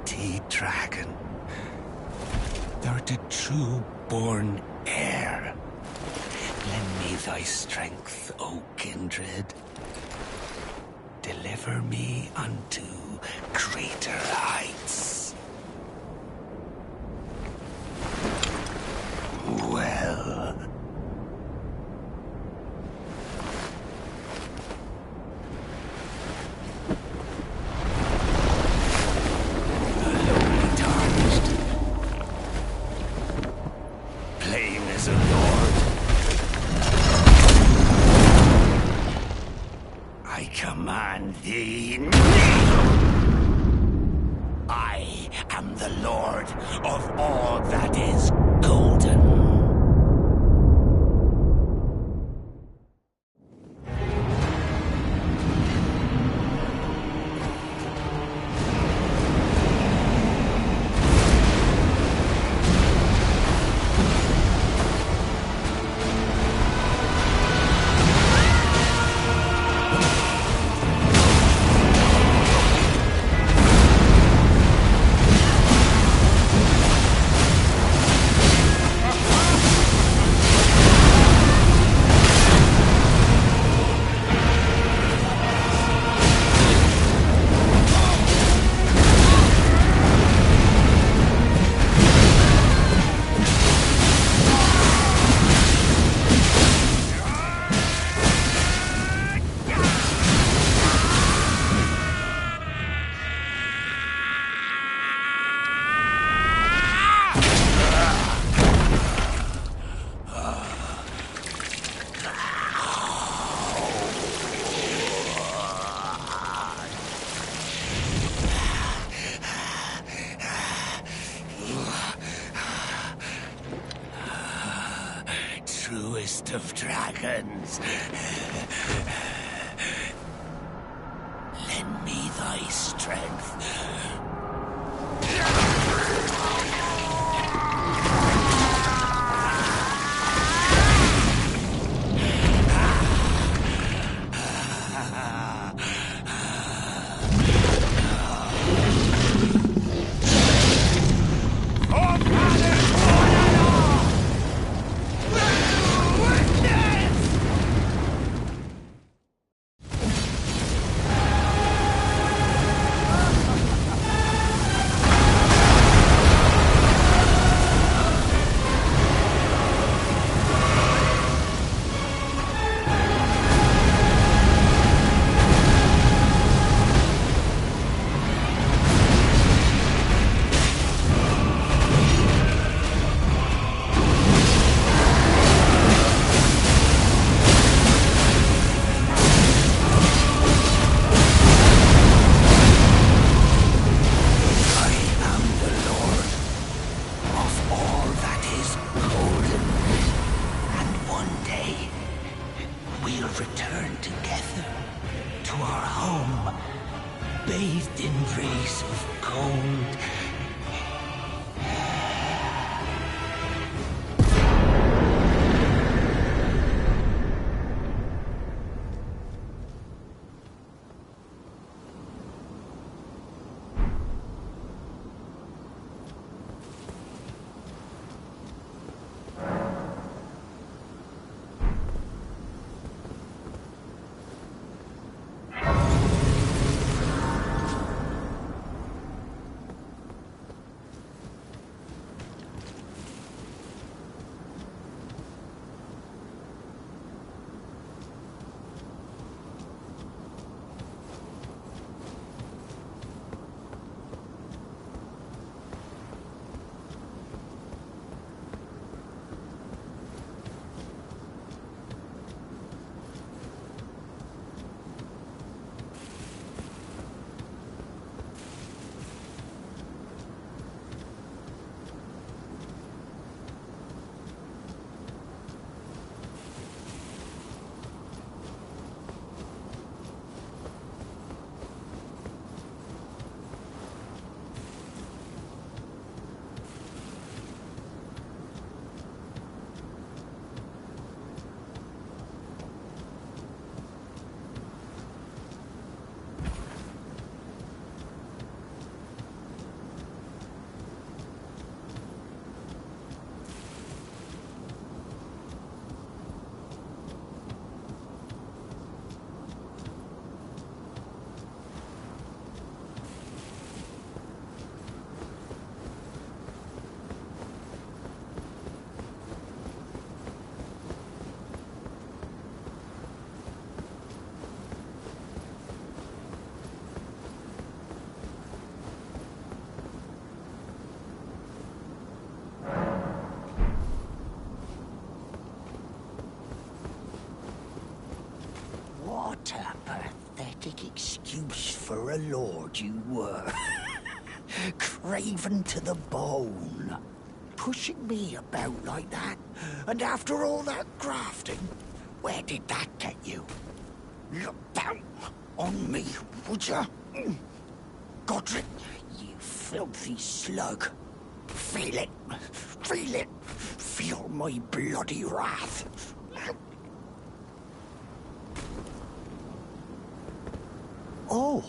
mighty dragon. Thou art a true-born heir. Lend me thy strength, O kindred. Deliver me unto greater heights. Well... Alone tarnished. Plain as a lord. I command thee now. I am the lord of all that is golden. Truest of dragons. Lend me thy strength. pathetic excuse for a lord you were. Craven to the bone. Pushing me about like that, and after all that grafting, where did that get you? Look down on me, would ya? Godric, you filthy slug. Feel it. Feel it. Feel my bloody wrath. Oh,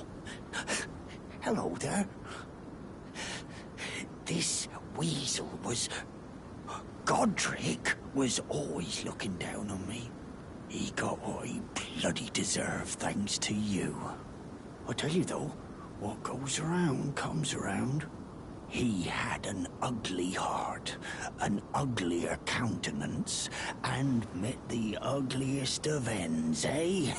hello there. This weasel was... Godric was always looking down on me. He got what he bloody deserved thanks to you. I tell you though, what goes around comes around. He had an ugly heart, an uglier countenance, and met the ugliest of ends, eh?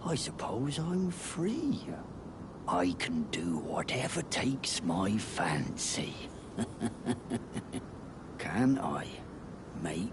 I suppose I'm free. I can do whatever takes my fancy. Can I, mate?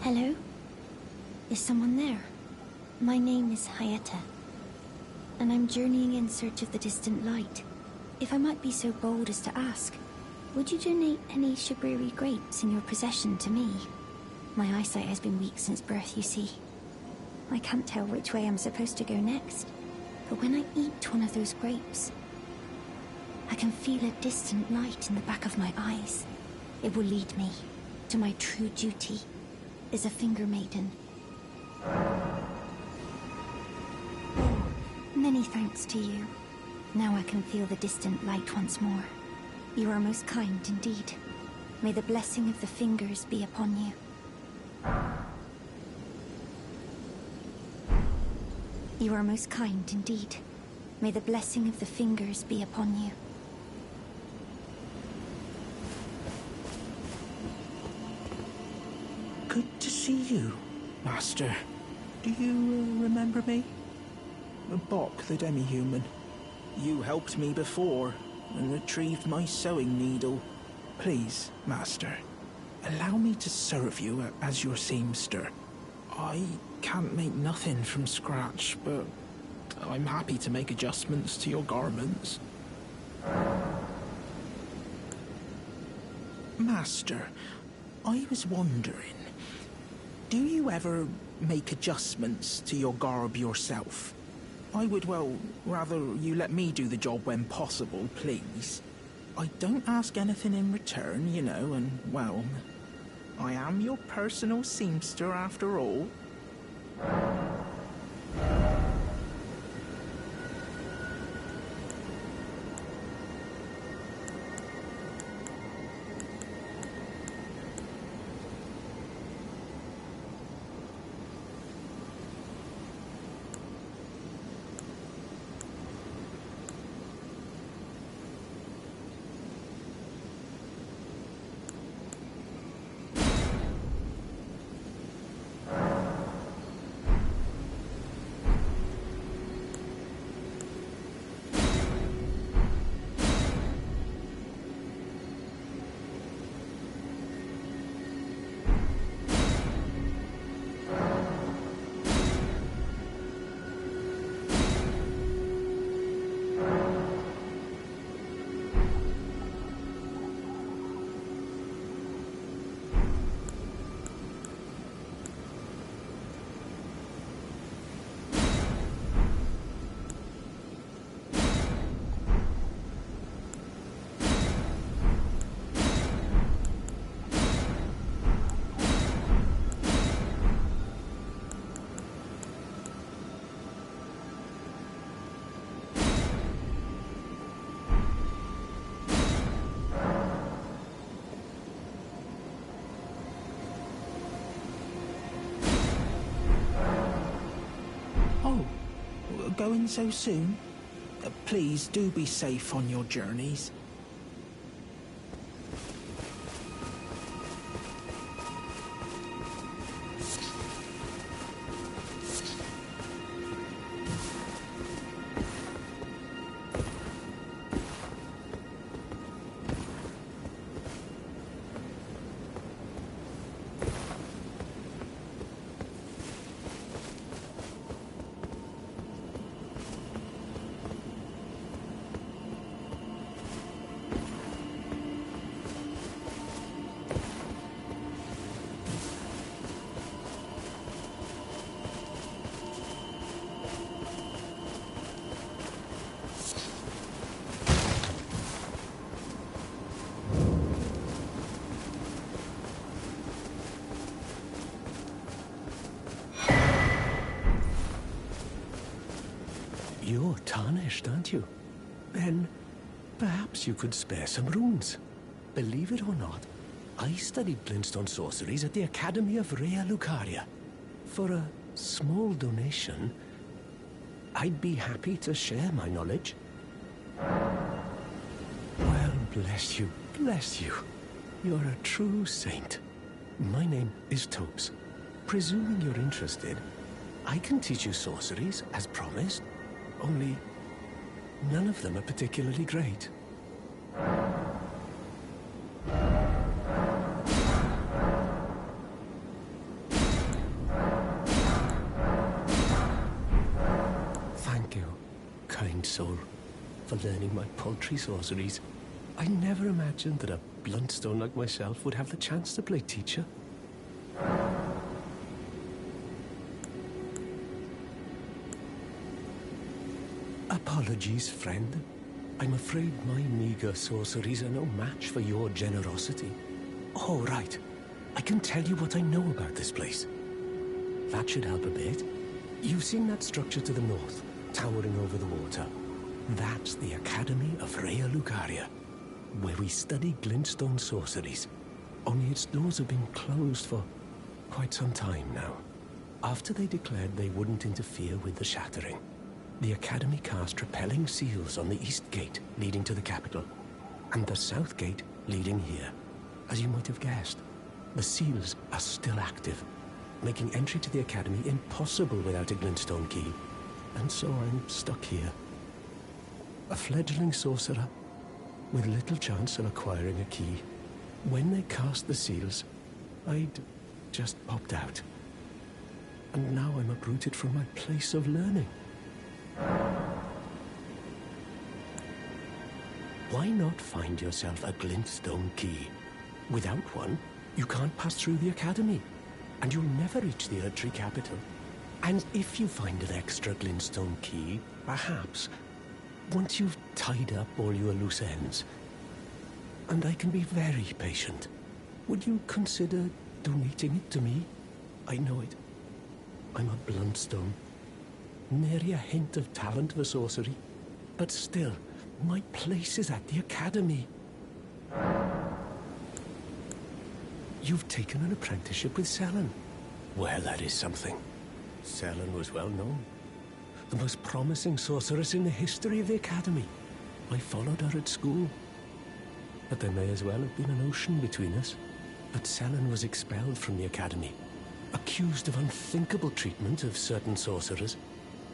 Hello? Is someone there? My name is Hayata, and I'm journeying in search of the distant light. If I might be so bold as to ask, would you donate any Shibriri grapes in your possession to me? My eyesight has been weak since birth, you see. I can't tell which way I'm supposed to go next, but when I eat one of those grapes, I can feel a distant light in the back of my eyes. It will lead me to my true duty as a finger maiden. Oh, many thanks to you. Now I can feel the distant light once more. You are most kind indeed. May the blessing of the fingers be upon you. You are most kind indeed. May the blessing of the fingers be upon you. Good to see you, Master. Do you remember me? Bok, the demi-human. You helped me before and retrieved my sewing needle. Please, Master, allow me to serve you as your seamster. I can't make nothing from scratch, but I'm happy to make adjustments to your garments. Master, I was wondering, do you ever make adjustments to your garb yourself? I would, well, rather you let me do the job when possible, please. I don't ask anything in return, you know, and, well, I am your personal seamster after all. Going so soon? Please do be safe on your journeys. You're tarnished, aren't you? Then perhaps you could spare some runes. Believe it or not, I studied glintstone sorceries at the Academy of Rea Lucaria. For a small donation, I'd be happy to share my knowledge. Well, bless you, bless you. You're a true saint. My name is Topes. Presuming you're interested, I can teach you sorceries, as promised. Only, none of them are particularly great. you, kind soul, for learning my paltry sorceries. I never imagined that a bluntstone like myself would have the chance to play teacher. Apologies, friend. I'm afraid my meager sorceries are no match for your generosity. Oh, right. I can tell you what I know about this place. That should help a bit. You've seen that structure to the north, towering over the water. That's the Academy of Rea Lucaria, where we study glintstone sorceries. Only its doors have been closed for quite some time now. After they declared they wouldn't interfere with the shattering, the Academy cast repelling seals on the east gate leading to the capital, and the south gate leading here. As you might have guessed, the seals are still active, making entry to the Academy impossible without a glintstone key. And so I'm stuck here. A fledgling sorcerer with little chance of acquiring a key. When they cast the seals, I'd just popped out. And now I'm uprooted from my place of learning. Why not find yourself a glintstone key? Without one, you can't pass through the Academy, and you'll never reach the Erdtree capital. And if you find an extra glintstone key, perhaps, once you've tied up all your loose ends, and I can be very patient, would you consider donating it to me? I know it. I'm a bluntstone. Nary a hint of talent for sorcery. But still, my place is at the Academy. You've taken an apprenticeship with Selen. Well, that is something. Selen was well known. The most promising sorceress in the history of the Academy. I followed her at school. But there may as well have been an ocean between us. But Selen was expelled from the Academy, accused of unthinkable treatment of certain sorcerers,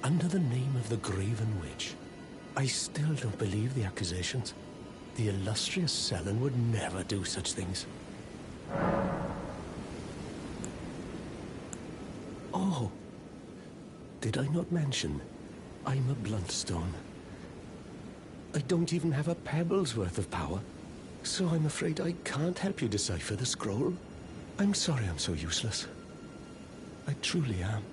under the name of the Graven Witch. I still don't believe the accusations. The illustrious Selen would never do such things. Oh, did I not mention I'm a bluntstone? I don't even have a pebble's worth of power, so I'm afraid I can't help you decipher the scroll. I'm sorry I'm so useless. I truly am.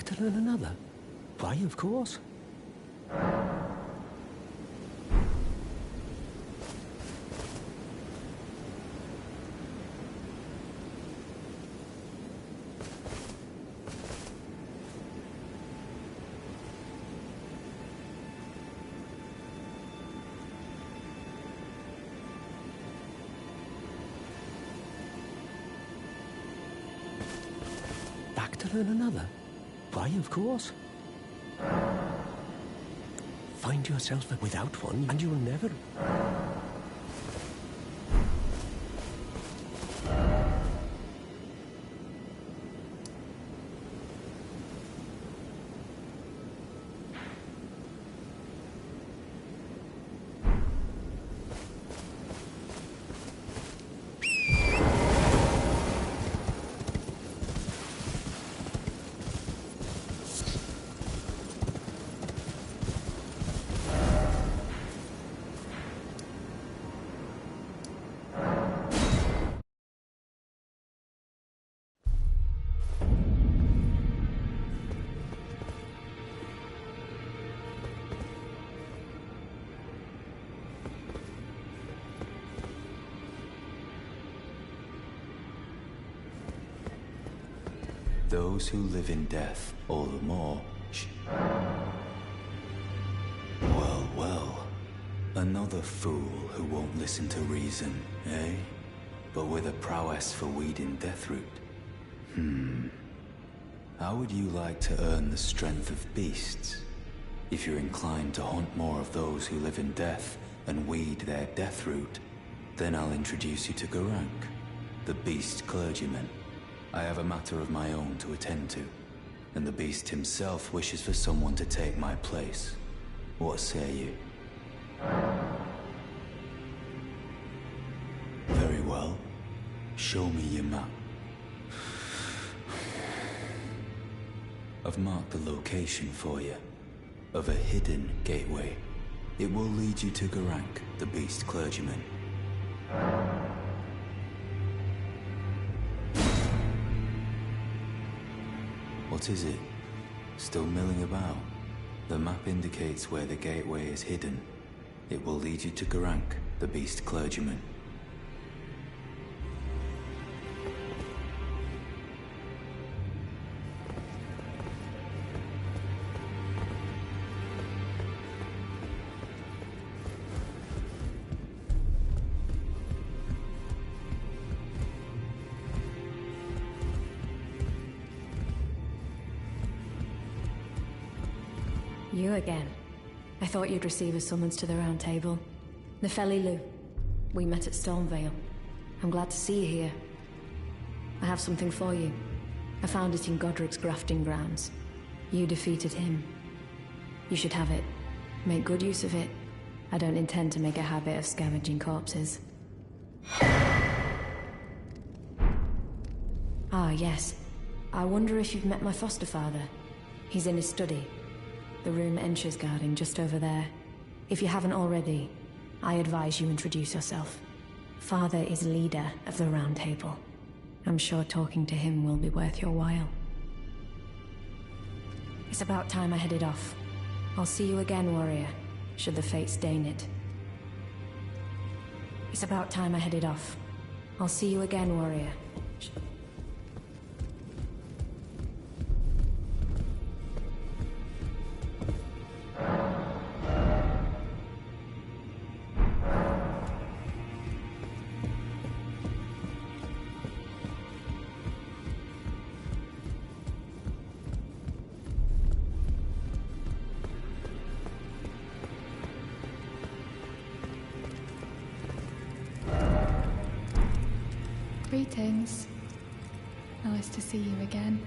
To learn another? Why, of course. to learn another? Why, of course. Find yourself without one, and you'll never... Those who live in death, all the more. Well, well. Another fool who won't listen to reason, eh? But with a prowess for weeding deathroot. How would you like to earn the strength of beasts? If you're inclined to hunt more of those who live in death and weed their deathroot, then I'll introduce you to Garank, the beast clergyman. I have a matter of my own to attend to, and the beast himself wishes for someone to take my place. What say you? Very well. Show me your map. I've marked the location for you, of a hidden gateway. It will lead you to Garank, the beast clergyman. What is it? Still milling about? The map indicates where the gateway is hidden. It will lead you to Garank, the beast clergyman. You again. I thought you'd receive a summons to the Round Table. Nefeli Lu. We met at Stormvale. I'm glad to see you here. I have something for you. I found it in Godric's grafting grounds. You defeated him. You should have it. Make good use of it. I don't intend to make a habit of scavenging corpses. Ah, yes. I wonder if you've met my foster father. He's in his study. The room Ensha's guarding just over there. If you haven't already, I advise you introduce yourself. Father is leader of the Round Table. I'm sure talking to him will be worth your while. It's about time I headed off. I'll see you again, warrior, should the fates deign it. It's about time I headed off. I'll see you again, warrior. Greetings. Nice to see you again.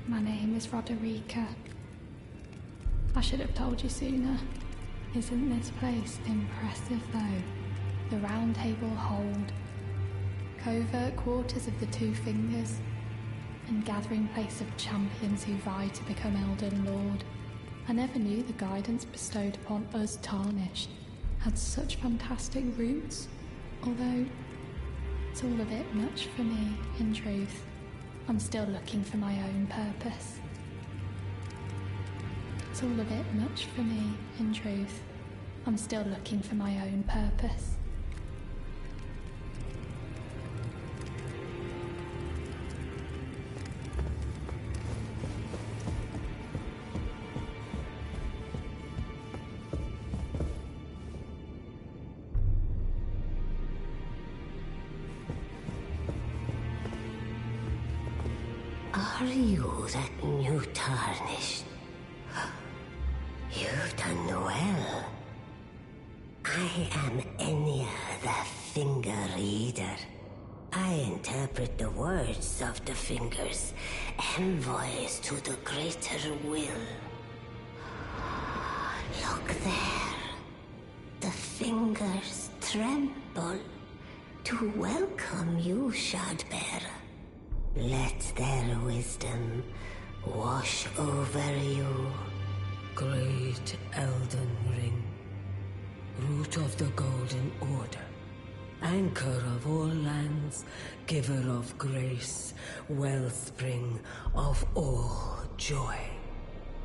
My name is Roderica. I should have told you sooner. Isn't this place impressive though? The Round Table hold, covert quarters of the Two Fingers, and gathering place of champions who vie to become Elden Lord. I never knew the guidance bestowed upon us Tarnished had such fantastic roots, although it's all a bit much for me, in truth. I'm still looking for my own purpose. It's all a bit much for me, in truth. I'm still looking for my own purpose. Are you that new tarnished? You've done well. I am Enya the Finger Reader. I interpret the words of the fingers, envoys to the greater will. Look there. The fingers tremble to welcome you, Shardbearer. Let their wisdom wash over you. Great Elden Ring, root of the Golden Order, anchor of all lands, giver of grace, wellspring of all joy.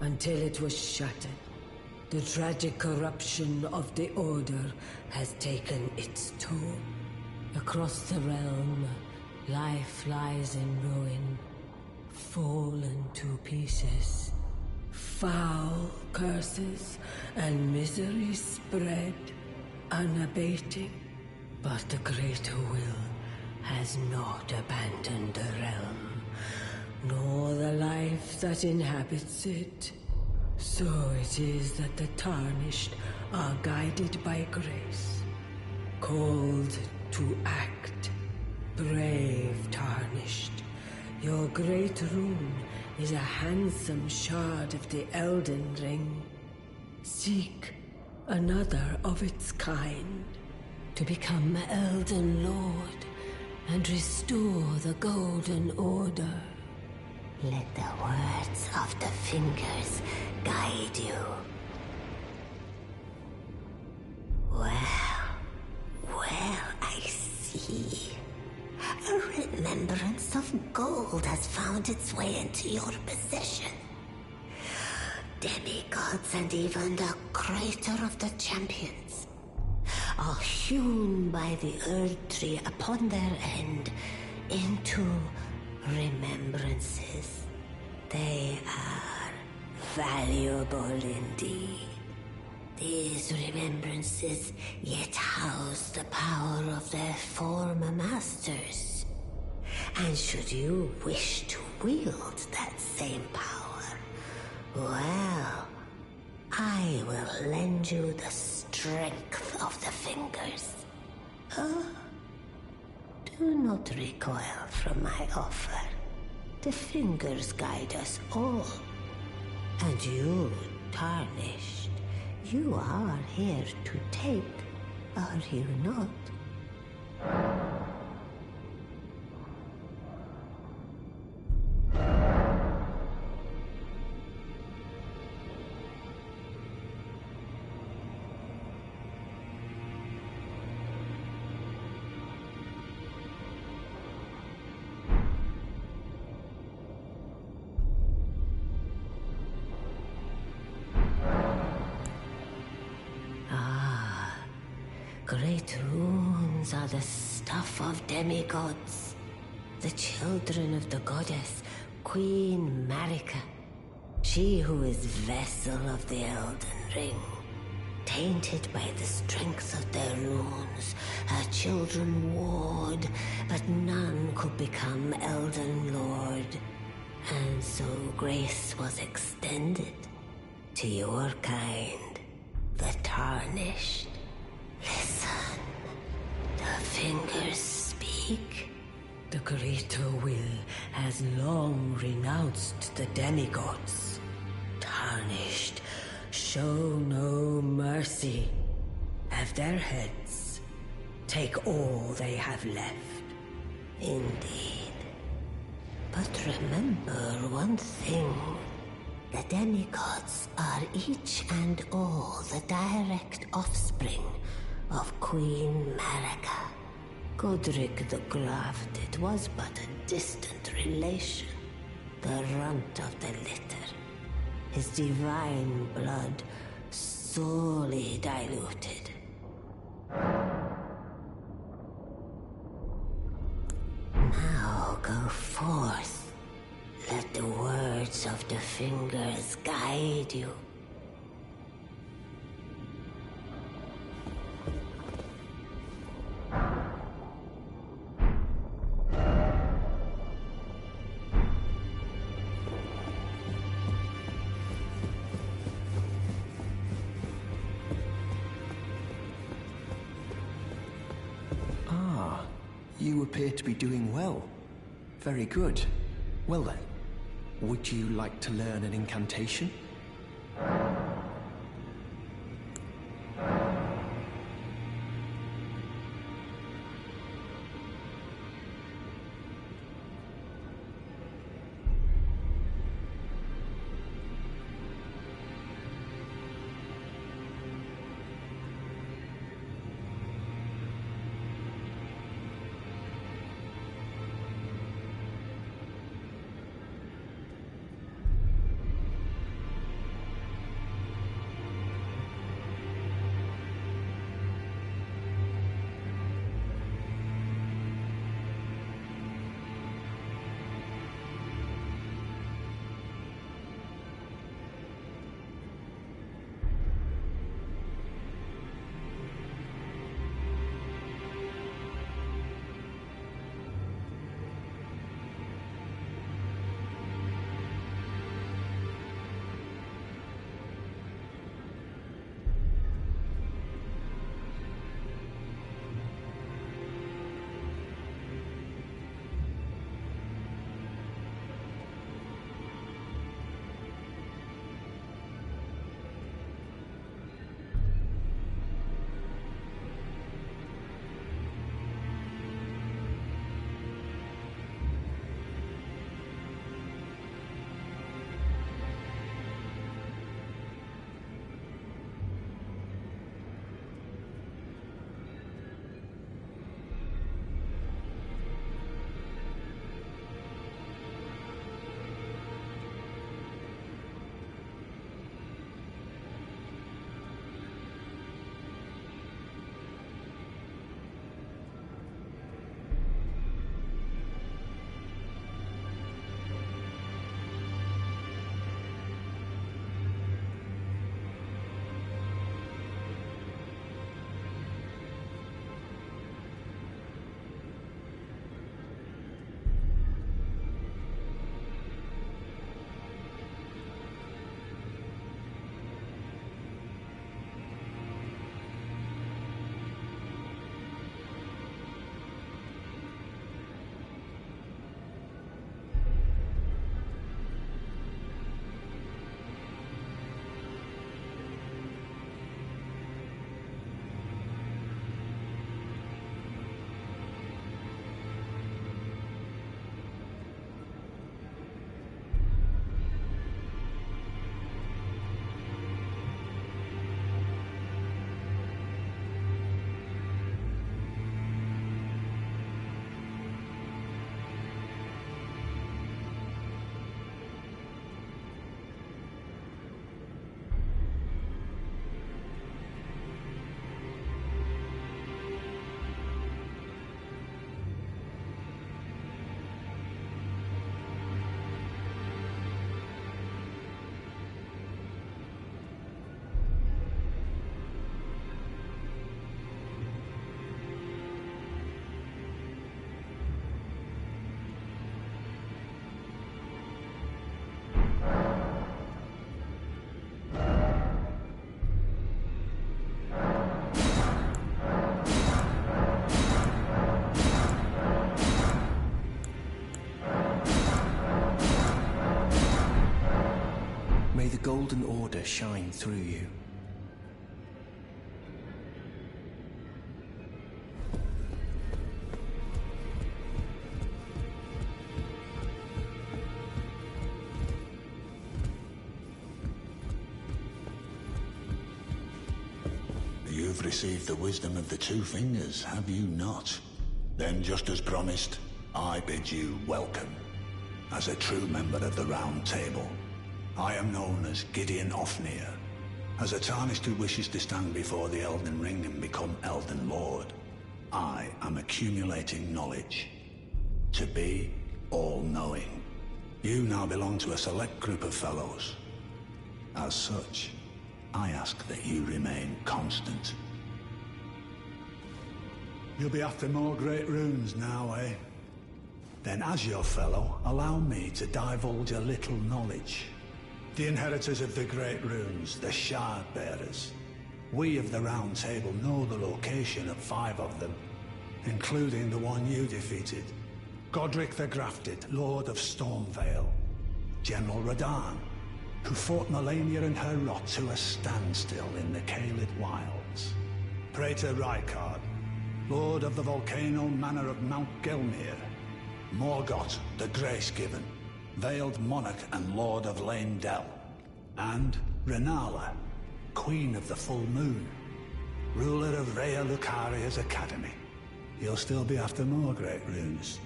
Until it was shattered, the tragic corruption of the Order has taken its toll. Across the realm, life lies in ruin, fallen to pieces. Foul curses and misery spread, unabating. But the greater will has not abandoned the realm, nor the life that inhabits it. So it is that the Tarnished are guided by grace, called to act. Brave Tarnished, your great rune is a handsome shard of the Elden Ring. Seek another of its kind. To become Elden Lord and restore the Golden Order. Let the words of the fingers guide you. Well, I see. A remembrance of gold has found its way into your possession. Demigods and even the creator of the champions are hewn by the Earth Tree upon their end into remembrances. They are valuable indeed. These remembrances yet house the power of their former masters. And should you wish to wield that same power, well, I will lend you the strength of the fingers. Do not recoil from my offer. The fingers guide us all. And you, Tarnished, you are here to take, are you not? Great runes are the stuff of demigods, the children of the goddess, Queen Marika, she who is vessel of the Elden Ring. Tainted by the strength of their runes, her children warred, but none could become Elden Lord. And so grace was extended to your kind, the Tarnished. Listen, the fingers speak. The greater will has long renounced the demigods. Tarnished, show no mercy. Have their heads. Take all they have left. Indeed. But remember one thing. The demigods are each and all the direct offspring of Queen Marika. Godric the Grafted was but a distant relation, the runt of the litter. His divine blood sorely diluted. Now go forth. Let the words of the fingers guide you. You appear to be doing well. Very good. Well then, would you like to learn an incantation? Golden Order shine through you. You've received the wisdom of the Two Fingers, have you not? Then, just as promised, I bid you welcome. As a true member of the Round Table, I am known as Gideon Ofnir. As a Tarnished who wishes to stand before the Elden Ring and become Elden Lord, I am accumulating knowledge. To be all-knowing. You now belong to a select group of fellows. As such, I ask that you remain constant. You'll be after more great runes now, eh? Then as your fellow, allow me to divulge a little knowledge. The inheritors of the great runes, the Shard Bearers. We of the Round Table know the location of 5 of them. including the one you defeated. Godric the Grafted, Lord of Stormvale. General Radahn, who fought Melania and her rot to a standstill in the Caelid Wilds. Praetor Rykard, Lord of the Volcano Manor of Mount Gelmir. Morgoth the Grace-Given, Veiled Monarch and Lord of Leyndell. And Renala, Queen of the Full Moon, ruler of Rhea Lucaria's Academy. You'll still be after more great runes,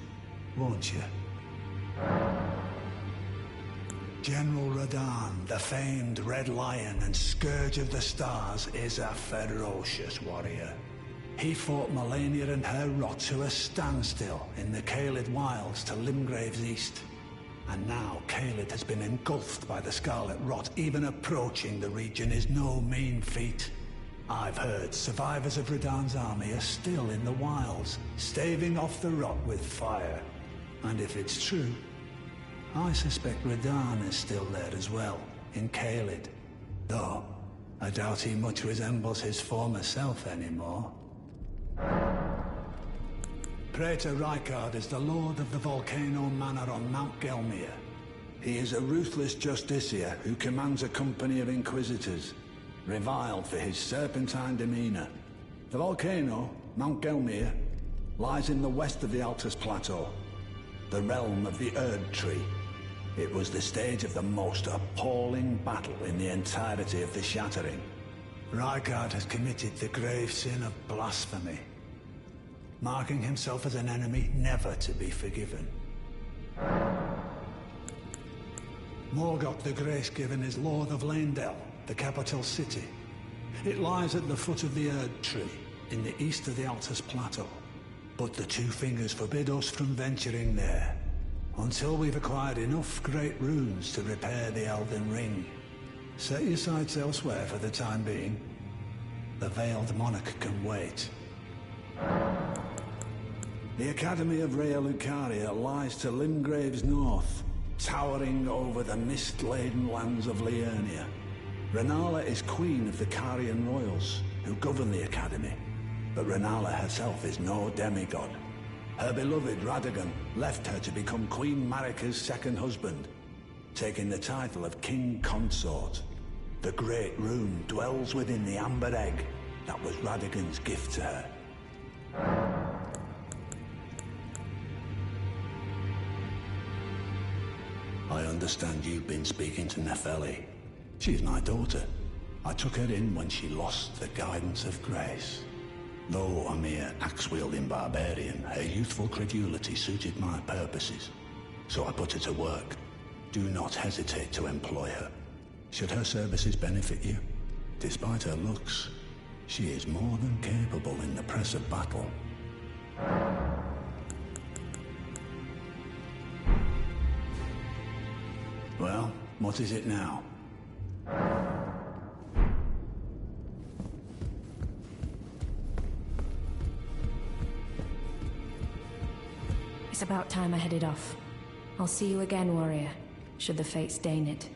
won't you? General Radahn, the famed Red Lion and Scourge of the Stars, is a ferocious warrior. He fought Melania and her rot to a standstill in the Caelid Wilds to Limgrave's east. And now Caelid has been engulfed by the Scarlet Rot. Even approaching the region is no mean feat. I've heard survivors of Radahn's army are still in the wilds, staving off the rot with fire. And if it's true, I suspect Radahn is still there as well, in Caelid. Though, I doubt he much resembles his former self anymore. Praetor Rykard is the Lord of the Volcano Manor on Mount Gelmir. He is a ruthless justiciar who commands a company of inquisitors, reviled for his serpentine demeanor. The volcano, Mount Gelmir, lies in the west of the Altus Plateau, the realm of the Erd Tree. It was the stage of the most appalling battle in the entirety of the Shattering. Rykard has committed the grave sin of blasphemy, marking himself as an enemy never to be forgiven. Morgoth the Grace-Given is Lord of Leyndell, the capital city. It lies at the foot of the Erd Tree, in the east of the Altus Plateau. But the Two Fingers forbid us from venturing there, until we've acquired enough great runes to repair the Elden Ring. Set your sights elsewhere for the time being. The Veiled Monarch can wait. The Academy of Rhea Lucaria lies to Limgrave's north, towering over the mist-laden lands of Liurnia. Renala is queen of the Carian royals, who govern the Academy. But Renala herself is no demigod. Her beloved Radagon left her to become Queen Marika's second husband, taking the title of King Consort. The Great Rune dwells within the Amber Egg that was Radagon's gift to her. I understand you've been speaking to Nefeli. She's my daughter. I took her in when she lost the guidance of grace. Though a mere axe-wielding barbarian, her youthful credulity suited my purposes. So I put her to work. Do not hesitate to employ her. Should her services benefit you, despite her looks, she is more than capable in the press of battle. Well, what is it now? It's about time I headed off. I'll see you again, warrior, should the fates deign it.